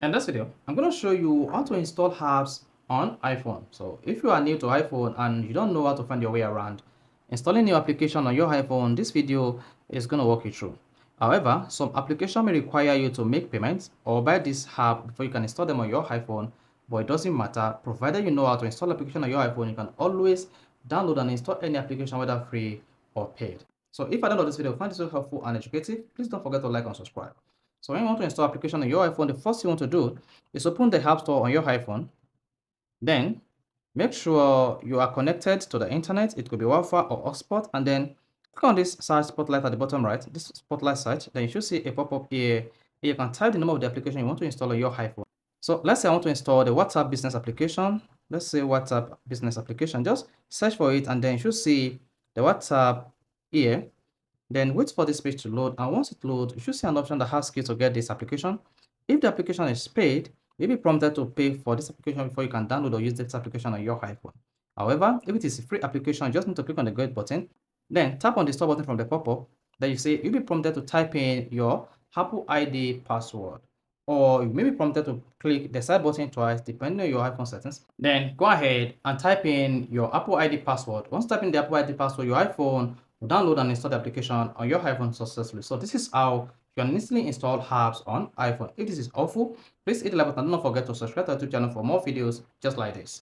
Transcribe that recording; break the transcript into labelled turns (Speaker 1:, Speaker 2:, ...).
Speaker 1: In this video, I'm going to show you how to install apps on iPhone. So if you are new to iPhone and you don't know how to find your way around installing new application on your iPhone, this video is going to walk you through. However, some application may require you to make payments or buy this app before you can install them on your iPhone, but it doesn't matter. Provided you know how to install application on your iPhone, you can always download and install any application, whether free or paid. So if I download this video, find this so helpful and educative, please don't forget to like and subscribe. So when you want to install application on your iPhone, the first thing you want to do is open the App Store on your iPhone. Then make sure you are connected to the internet. It could be Wi-Fi or hotspot. And then click on this search spotlight at the bottom right, this spotlight search. Then you should see a pop-up here. You can type the name of the application you want to install on your iPhone. So let's say I want to install the WhatsApp business application. Let's say WhatsApp business application. Just search for it and then you should see the WhatsApp here. Then wait for this page to load, and once it loads, you should see an option that asks you to get this application. If the application is paid, you'll be prompted to pay for this application before you can download or use this application on your iPhone. However, if it is a free application, you just need to click on the Get button, then tap on the Store button from the pop-up. Then you say you'll be prompted to type in your Apple ID password, or you may be prompted to click the side button twice depending on your iPhone settings. Then go ahead and type in your Apple ID password. Once typing the Apple ID password, your iPhone will download and install the application on your iPhone successfully. So this is how you can instantly install apps on iPhone. If this is helpful, please hit the like button and don't forget to subscribe to our YouTube channel for more videos just like this.